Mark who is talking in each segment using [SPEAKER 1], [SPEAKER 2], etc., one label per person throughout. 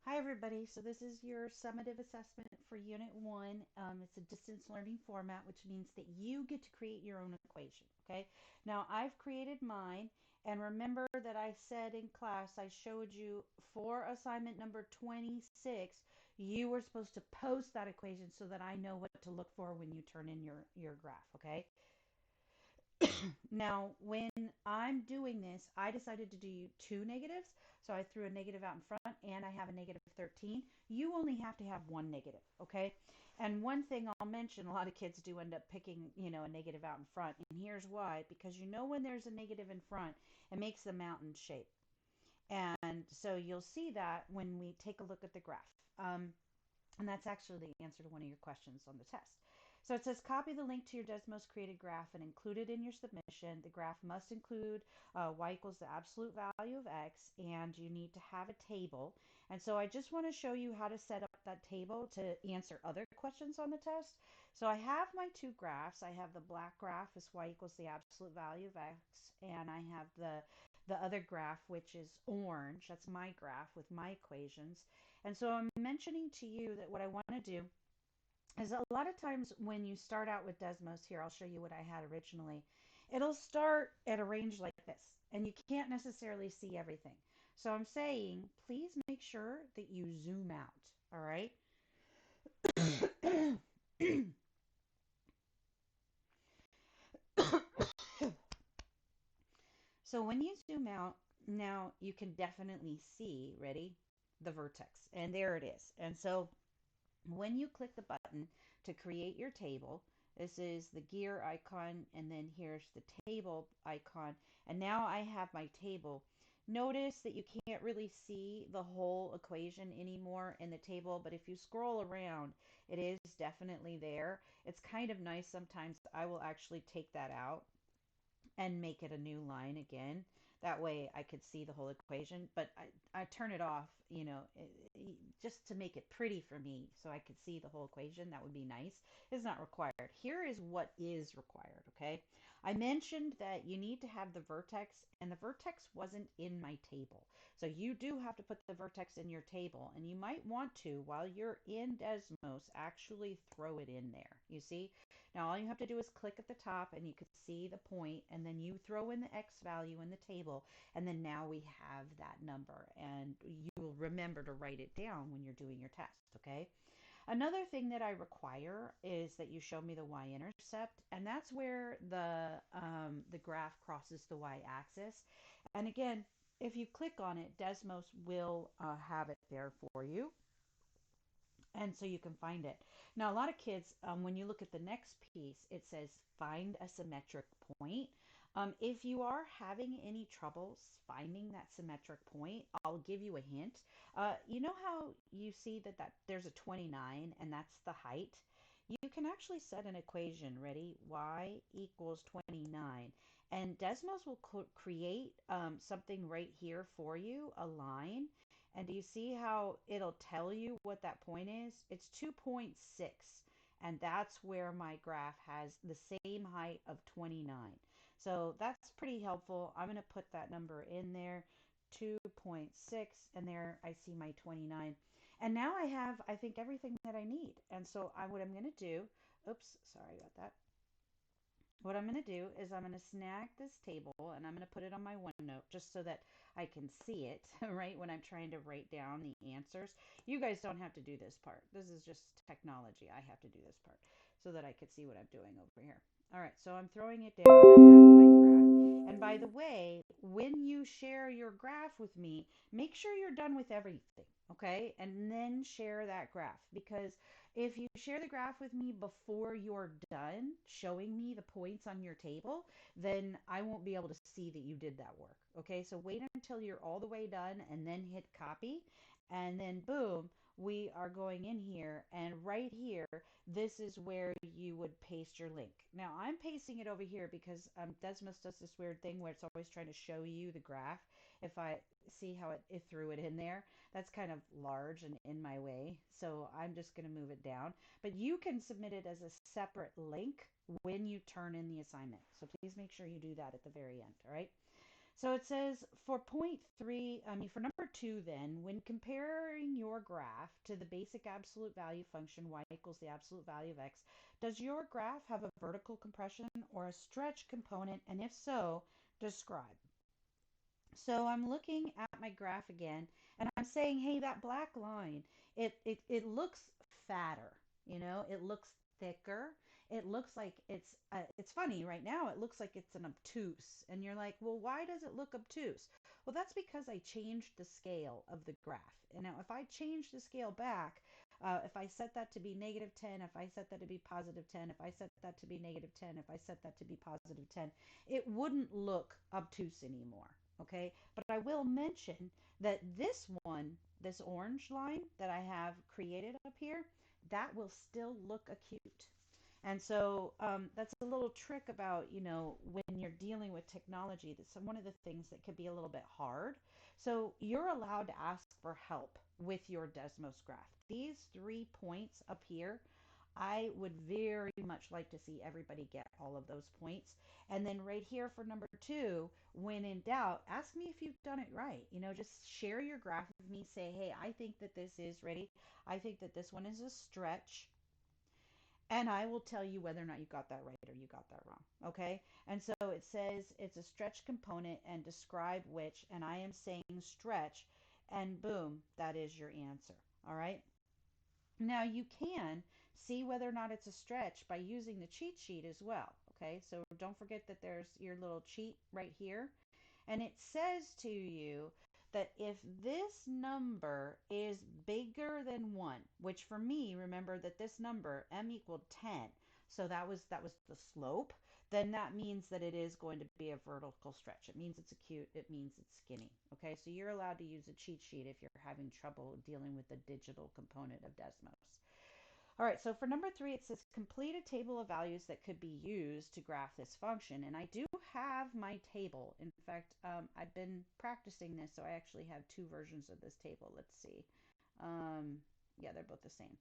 [SPEAKER 1] Hi, everybody. So this is your summative assessment for Unit 1. It's a distance learning format, which means that you get to create your own equation, okay? Now, I've created mine, and remember that I said in class, I showed you for assignment number 26, you were supposed to post that equation so that I know what to look for when you turn in your graph, okay? Now, when I'm doing this, I decided to do two negatives. So I threw a negative out in front and I have a negative 13. You only have to have one negative, okay? And one thing I'll mention, a lot of kids do end up picking, a negative out in front. And here's why, because when there's a negative in front, it makes the mountain shape. And so you'll see that when we take a look at the graph. Um, and that's actually the answer to one of your questions on the test. So it says copy the link to your Desmos created graph and include it in your submission. The graph must include y equals the absolute value of x, and you need to have a table. And so I just want to show you how to set up that table to answer other questions on the test. So I have my two graphs. I have the black graph is y equals the absolute value of x, and I have the other graph, which is orange. That's my graph with my equations. And so I'm mentioning to you that what I want to do is a lot of times when you start out with Desmos here, I'll show you what I had originally. It'll start at a range like this, and you can't necessarily see everything. So I'm saying, please make sure that you zoom out. All right. So when you zoom out, now you can definitely see, ready, the vertex. And there it is. And so when you click the button to create your table, this is the gear icon, and then here's the table icon. And now I have my table. Notice that you can't really see the whole equation anymore in the table, but if you scroll around, it is definitely there. It's kind of nice sometimes. I will actually take that out and make it a new line again. That way I could see the whole equation, but I turn it off, just to make it pretty for me so I could see the whole equation. That would be nice. It's not required. Here is what is required, okay? I mentioned that you need to have the vertex, and the vertex wasn't in my table. So you do have to put the vertex in your table, and you might want to, while you're in Desmos, actually throw it in there. You see? Now all you have to do is click at the top and you can see the point, and then you throw in the X value in the table, and then now we have that number, and you will remember to write it down when you're doing your test, okay? Another thing that I require is that you show me the Y-intercept, and that's where the graph crosses the Y-axis. And again, if you click on it, Desmos will have it there for you, and so you can find it. Now, a lot of kids, when you look at the next piece, it says find a symmetric point. If you are having any troubles finding that symmetric point, I'll give you a hint. You know how you see that there's a 29 and that's the height? You can actually set an equation, ready? Y equals 29. And Desmos will create something right here for you, a line. And do you see how it'll tell you what that point is? It's 2.6. And that's where my graph has the same height of 29. So that's pretty helpful. I'm going to put that number in there, 2.6, and there I see my 29. And now I have, I think, everything that I need. And so what I'm going to do, oops, sorry about that. What I'm going to do is I'm going to snag this table and I'm going to put it on my OneNote just so that I can see it, right, when I'm trying to write down the answers. You guys don't have to do this part. This is just technology. I have to do this part so that I could see what I'm doing over here. All right, so I'm throwing it down. I have my graph. And by the way, when you share your graph with me, make sure you're done with everything, okay? And then share that graph, because if you share the graph with me before you're done showing me the points on your table, then I won't be able to see that you did that work. Okay, so wait until you're all the way done and then hit copy. And then boom, we are going in here, and right here, this is where you would paste your link. Now I'm pasting it over here because Desmos does this weird thing where it's always trying to show you the graph. If I see how it threw it in there, that's kind of large and in my way. So I'm just going to move it down. But you can submit it as a separate link when you turn in the assignment. So please make sure you do that at the very end. All right. So it says for point three, for number two, then, when comparing your graph to the basic absolute value function y equals the absolute value of x, does your graph have a vertical compression or a stretch component? And if so, describe. So I'm looking at my graph again and I'm saying, hey, that black line, it looks fatter, it looks thicker. It looks like it's funny right now. It looks like it's an obtuse. And you're like, well, why does it look obtuse? Well, that's because I changed the scale of the graph. And now if I change the scale back, if I set that to be negative 10, if I set that to be positive 10, if I set that to be negative 10, if I set that to be positive 10, it wouldn't look obtuse anymore. Okay, but I will mention that this one, this orange line that I have created up here, that will still look acute. And so that's a little trick about, when you're dealing with technology, that's one of the things that could be a little bit hard. So you're allowed to ask for help with your Desmos graph. These 3 points up here, I would very much like to see everybody get all of those points. And then right here for number two, when in doubt, ask me if you've done it right. Just share your graph with me. Say, hey, I think that this is ready. I think that this one is a stretch. And I will tell you whether or not you got that right or you got that wrong. Okay. And so it says it's a stretch component and describe which, and I am saying stretch, and boom, that is your answer. All right. Now you can see whether or not it's a stretch by using the cheat sheet as well. Okay, so don't forget that there's your little cheat right here. And it says to you that if this number is bigger than 1, which for me, remember that this number, m equaled 10, so that was the slope, then that means that it is going to be a vertical stretch. It means it's acute, it means it's skinny. Okay, so you're allowed to use a cheat sheet if you're having trouble dealing with the digital component of Desmos. All right, so for number three, it says complete a table of values that could be used to graph this function. And I do have my table. In fact, I've been practicing this, so I actually have two versions of this table. Let's see. Yeah, they're both the same.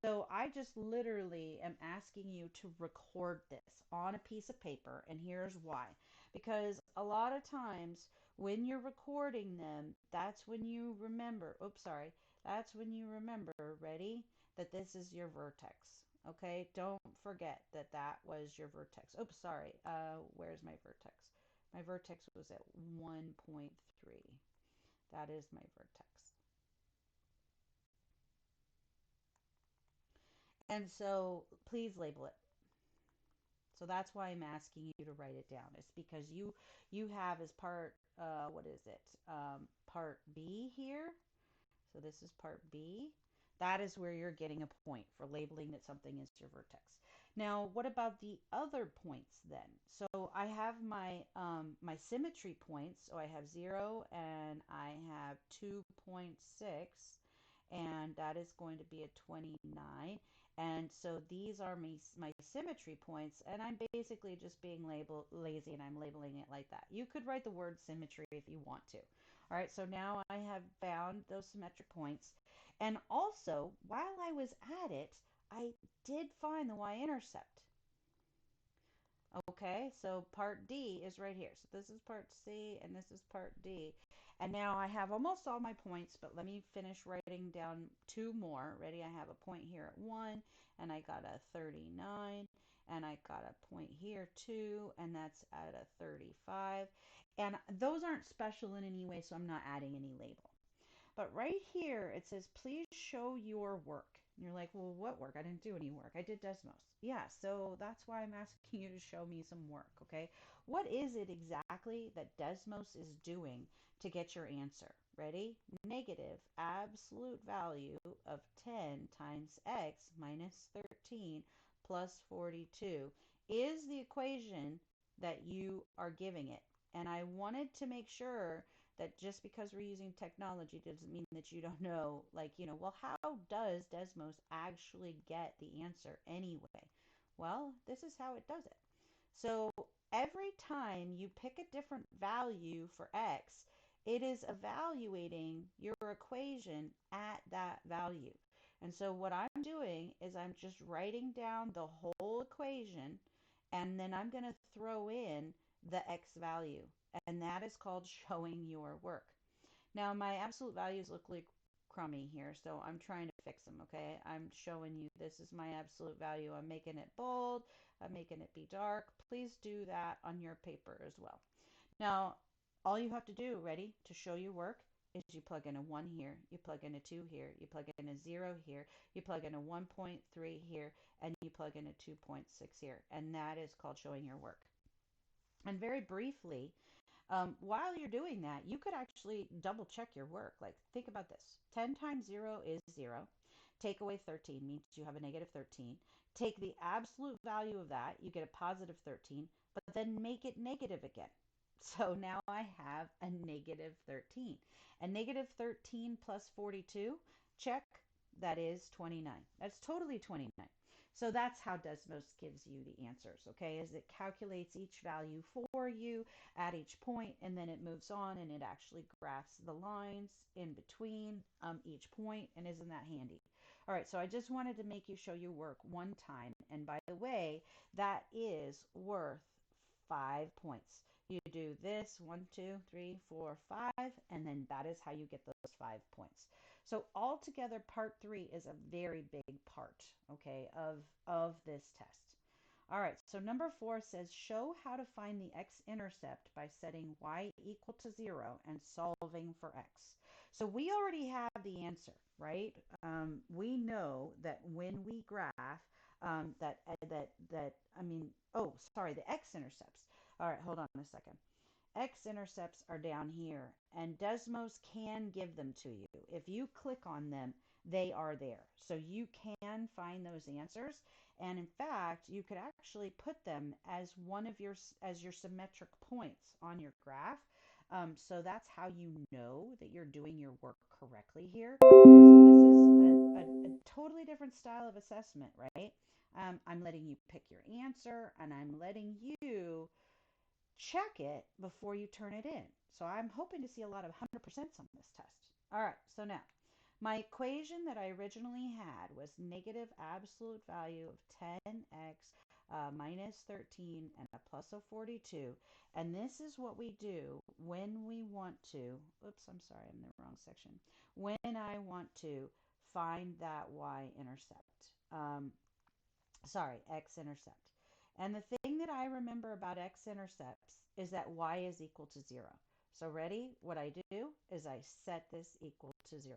[SPEAKER 1] So I just literally am asking you to record this on a piece of paper, and here's why. Because a lot of times when you're recording them, that's when you remember, oops, sorry, that's when you remember, ready, that this is your vertex. Okay, don't forget that that was your vertex. Oops, sorry, where's my vertex? My vertex was at 1.3. That is my vertex. And so please label it. So that's why I'm asking you to write it down. It's because you have as part, what is it? Part B here. So this is part B. That is where you're getting a point for labeling that something is your vertex. Now, what about the other points then? So I have my symmetry points. So I have 0 and I have 2.6, and that is going to be a 29. And so these are my symmetry points, and I'm basically just being lazy and I'm labeling it like that. You could write the word symmetry if you want to. All right, so now I have found those symmetric points. And also, while I was at it, I did find the y-intercept. Okay, so part D is right here. So this is part C and this is part D. And now I have almost all my points, but let me finish writing down two more. Ready? I have a point here at 1, and I got a 39, and I got a point here too, and that's at a 35. And those aren't special in any way, so I'm not adding any label. But right here, it says, please show your work. And you're like, well, what work? I didn't do any work. I did Desmos. Yeah, so that's why I'm asking you to show me some work, okay? What is it exactly that Desmos is doing to get your answer? Ready? Negative absolute value of 10 times x minus 13 plus 42 is the equation that you are giving it. And I wanted to make sure that just because we're using technology doesn't mean that you don't know, like, well, how does Desmos actually get the answer anyway? Well, this is how it does it. So every time you pick a different value for x, it is evaluating your equation at that value. And so what I'm doing is I'm just writing down the whole equation, and then I'm going to throw in the x value. and that is called showing your work. Now, my absolute values look like crummy here, so I'm trying to fix them, okay? I'm showing you this is my absolute value. I'm making it bold. I'm making it be dark. Please do that on your paper as well. Now, all you have to do, ready, to show your work is you plug in a 1 here, you plug in a 2 here, you plug in a 0 here, you plug in a 1.3 here, and you plug in a 2.6 here. And that is called showing your work. And very briefly, while you're doing that, you could actually double check your work. Like, think about this. 10 times 0 is 0. Take away 13 means you have a negative 13. Take the absolute value of that, you get a positive 13, but then make it negative again. So now I have a negative 13. And negative 13 plus 42, check, that is 29. That's totally 29. So that's how Desmos gives you the answers, okay? Is it calculates each value for you at each point, and then it moves on and it actually graphs the lines in between each point, and isn't that handy? All right, so I just wanted to make you show your work one time, and by the way, that is worth 5 points. You do this 1, 2, 3, 4, 5, and then that is how you get those 5 points. So altogether, part 3 is a very big part, okay, of this test. All right, so number 4 says show how to find the x-intercept by setting y equal to 0 and solving for x. So we already have the answer, right? We know that when we graph the x-intercepts. All right, hold on a second. X-intercepts are down here, and Desmos can give them to you. If you click on them, they are there. So you can find those answers, and in fact, you could actually put them as one of your symmetric points on your graph. So that's how you know that you're doing your work correctly here. So this is a totally different style of assessment, right? I'm letting you pick your answer, and I'm letting you check it before you turn it in. So I'm hoping to see a lot of 100% on this test. All right, so now my equation that I originally had was negative absolute value of 10x minus 13 and a plus of 42. And this is what we do when we want to, oops, I'm sorry, I'm in the wrong section. When I want to find that y-intercept. X-intercept. And the thing that I remember about x-intercepts is that y is equal to 0. So ready? What I do is I set this equal to 0.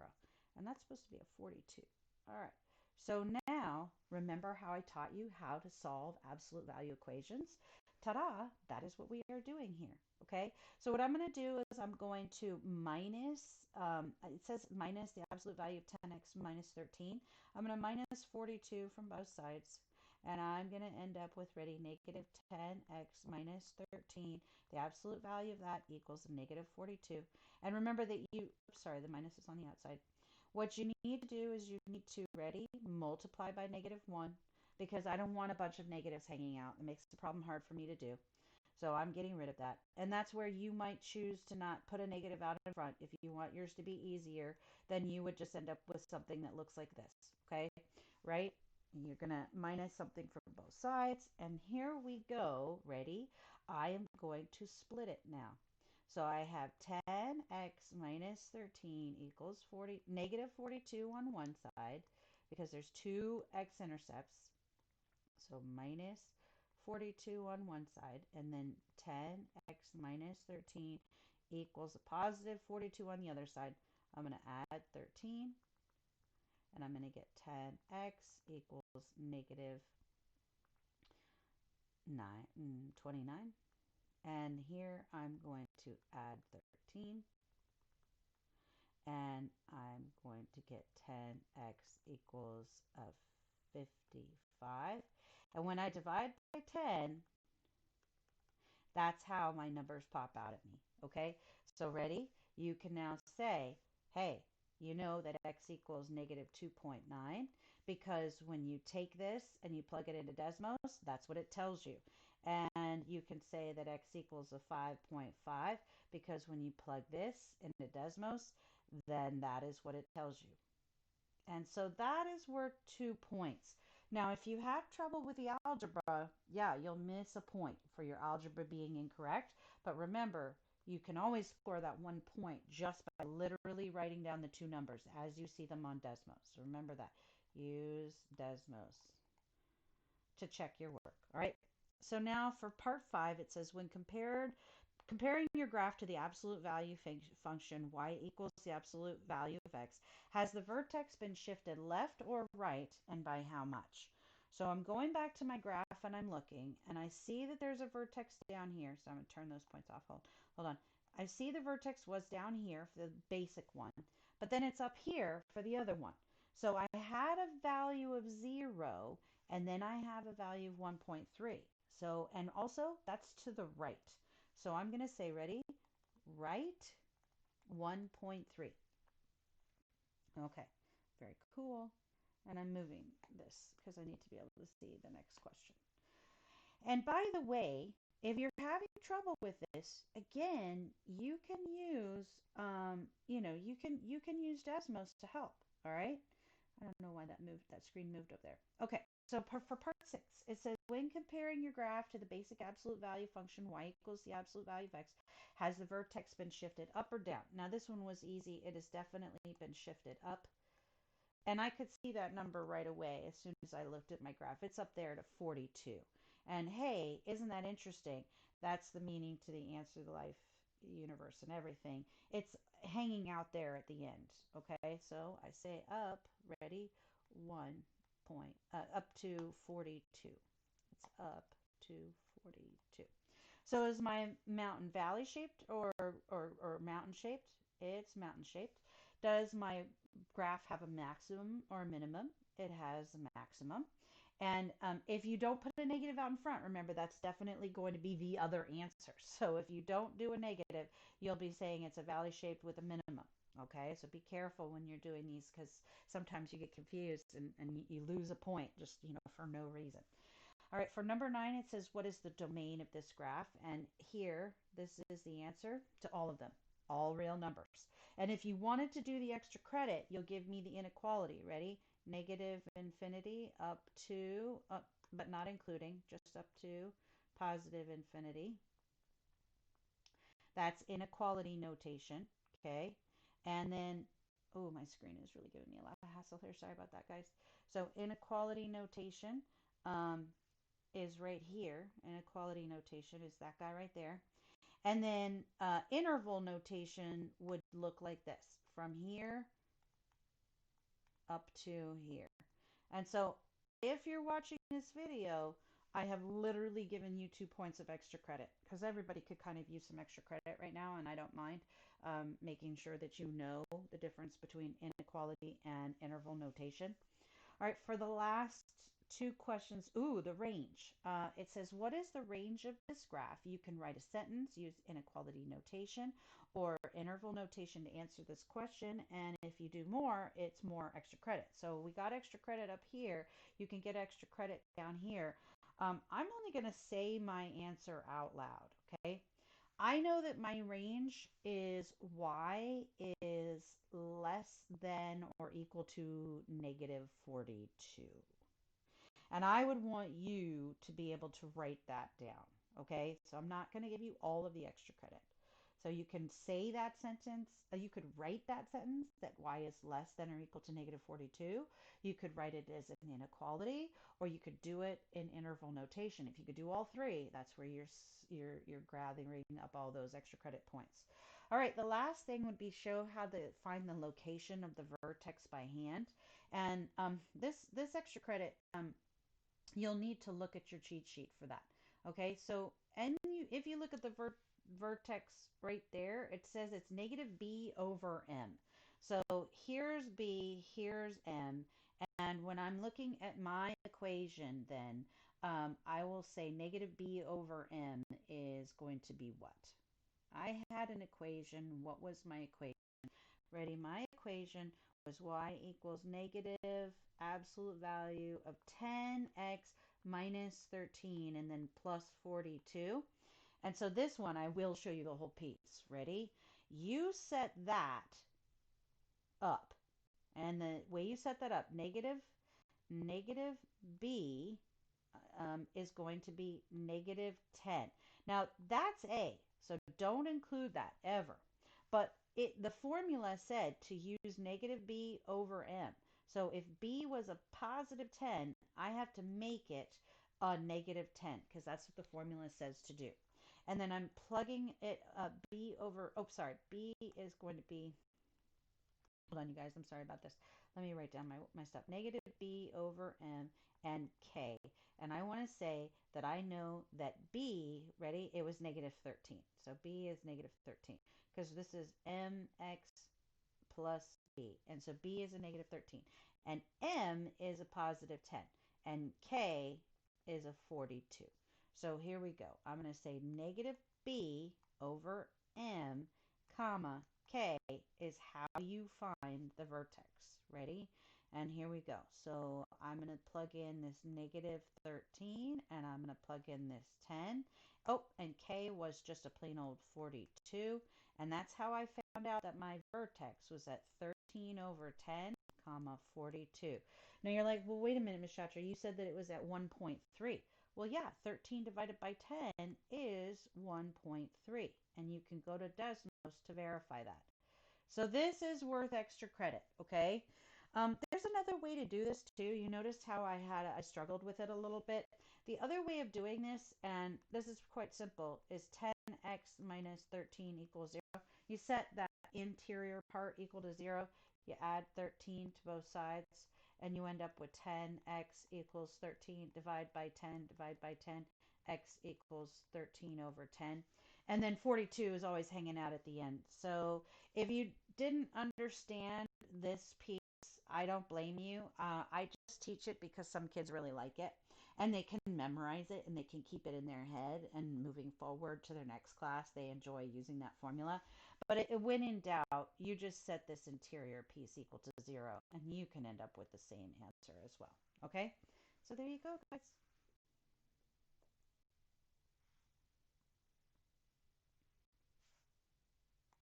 [SPEAKER 1] And that's supposed to be a 42. All right. So now, remember how I taught you how to solve absolute value equations? Ta-da! That is what we are doing here. Okay, so what I'm going to do is I'm going to minus, it says minus the absolute value of 10x minus 13. I'm going to minus 42 from both sides, and I'm going to end up with, ready, negative 10x minus 13. The absolute value of that equals negative 42. And remember that the minus is on the outside. What you need to do is you need to, ready, multiply by negative 1, because I don't want a bunch of negatives hanging out. It makes the problem hard for me to do. So I'm getting rid of that. And that's where you might choose to not put a negative out in front. If you want yours to be easier, then you would just end up with something that looks like this. Okay, right? You're going to minus something from both sides. And here we go. Ready? I am going to split it now. So I have 10x minus 13 equals negative 42 on one side, because there's two x-intercepts. So minus 42 on one side, and then 10x minus 13 equals a positive 42 on the other side. I'm going to add 13, and I'm going to get 10x equals negative 29. And here I'm going to add 13, and I'm going to get 10x equals 55. And when I divide by 10, that's how my numbers pop out at me. Okay, so ready? You can now say, hey, you know that x equals negative 2.9, because when you take this and you plug it into Desmos, that's what it tells you. And you can say that x equals a 5.5, because when you plug this into Desmos, then that is what it tells you. And so that is worth 2 points. Now, if you have trouble with the algebra, yeah, you'll miss a point for your algebra being incorrect. But remember, you can always score that 1 point just by literally writing down the two numbers as you see them on Desmos. So remember that. Use Desmos to check your work. All right. So now for part 5, it says when comparing your graph to the absolute value function y equals the absolute value of x, has the vertex been shifted left or right, and by how much? So I'm going back to my graph and I'm looking, and I see that there's a vertex down here. So I'm going to turn those points off. Hold on. I see the vertex was down here for the basic one, but then it's up here for the other one. So I had a value of 0, and then I have a value of 1.3. So, and also that's to the right. So I'm going to say, ready? Right 1.3. Okay, very cool. And I'm moving this because I need to be able to see the next question. And by the way, if you're having trouble with this, again, you can use, you can use Desmos to help. All right. I don't know why that screen moved up there. Okay. So for part 6, it says when comparing your graph to the basic absolute value function y equals the absolute value of x, has the vertex been shifted up or down? Now this one was easy. It has definitely been shifted up. And I could see that number right away as soon as I looked at my graph. It's up there to 42. And hey, isn't that interesting? That's the meaning to the answer, the life, universe, and everything. It's hanging out there at the end. Okay, so I say up, ready, 1 point, up to 42. It's up to 42. So is my mountain valley shaped or mountain shaped? It's mountain shaped. Does my graph have a maximum or a minimum? It has a maximum. And if you don't put a negative out in front, remember that's definitely going to be the other answer. So if you don't do a negative, you'll be saying it's a valley shaped with a minimum. Okay, so be careful when you're doing these because sometimes you get confused and you lose a point just, for no reason. All right, for number 9, it says, what is the domain of this graph? And here, this is the answer to all of them, all real numbers. And if you wanted to do the extra credit, you'll give me the inequality. Ready? Negative infinity up to, but not including, just up to positive infinity. That's inequality notation, okay? And then, oh, my screen is really giving me a lot of hassle here. Sorry about that, guys. So inequality notation, is right here. Inequality notation is that guy right there. And then interval notation would look like this, from here up to here. And so if you're watching this video, I have literally given you 2 points of extra credit because everybody could kind of use some extra credit right now, and I don't mind making sure that you know the difference between inequality and interval notation. All right, for the last 2 questions, the range. It says, what is the range of this graph? You can write a sentence, use inequality notation or interval notation to answer this question. And if you do more, it's more extra credit. So we got extra credit up here. You can get extra credit down here. I'm only going to say my answer out loud, okay? I know that my range is y is less than or equal to negative 42. And I would want you to be able to write that down. Okay, so I'm not going to give you all of the extra credit. So you can say that sentence, you could write that sentence that y is less than or equal to negative 42. You could write it as an inequality, or you could do it in interval notation. If you could do all 3, that's where you're gathering up all those extra credit points. All right, the last thing would be show how to find the location of the vertex by hand. And this extra credit, you'll need to look at your cheat sheet for that. Okay, so if you look at the vertex right there, it says it's negative b over m. So here's b, here's m, and when I'm looking at my equation, then I will say negative b over m is going to be what? I had an equation. What was my equation? Ready? My equation was y equals negative absolute value of 10x minus 13 and then plus 42. And so this one, I will show you the whole piece. Ready? You set that up. And the way you set that up, negative b is going to be negative 10. Now, that's A. So don't include that ever. But the formula said to use negative b over m. So if b was a positive 10, I have to make it a negative 10 because that's what the formula says to do. And then I'm plugging it b over, oh, sorry, b is going to be, hold on, you guys, I'm sorry about this. Let me write down my stuff. Negative b over m and k. And I want to say that I know that b, ready, it was negative 13. So b is negative 13 because this is mx plus b. And so b is a negative 13. And m is a positive 10. And k is a 42. So here we go. I'm going to say negative b over m, comma, k is how you find the vertex. Ready? And here we go. So I'm going to plug in this negative 13 and I'm going to plug in this 10. Oh, and k was just a plain old 42. And that's how I found out that my vertex was at 13 over 10, comma 42. Now you're like, well, wait a minute, Ms. Shatra, you said that it was at 1.3. Well, yeah, 13 divided by 10 is 1.3. And you can go to Desmos to verify that. So this is worth extra credit, okay? There's another way to do this too. You noticed how I struggled with it a little bit. The other way of doing this, and this is quite simple, is 10x minus 13 equals 0. You set that interior part equal to 0. You add 13 to both sides, and you end up with 10x equals 13. Divide by 10, divide by 10. X equals 13 over 10. And then 42 is always hanging out at the end. So if you didn't understand this piece, I don't blame you. I just teach it because some kids really like it and they can memorize it and they can keep it in their head, and moving forward to their next class, they enjoy using that formula. But when in doubt, you just set this interior piece equal to 0 and you can end up with the same answer as well. Okay? So there you go, guys.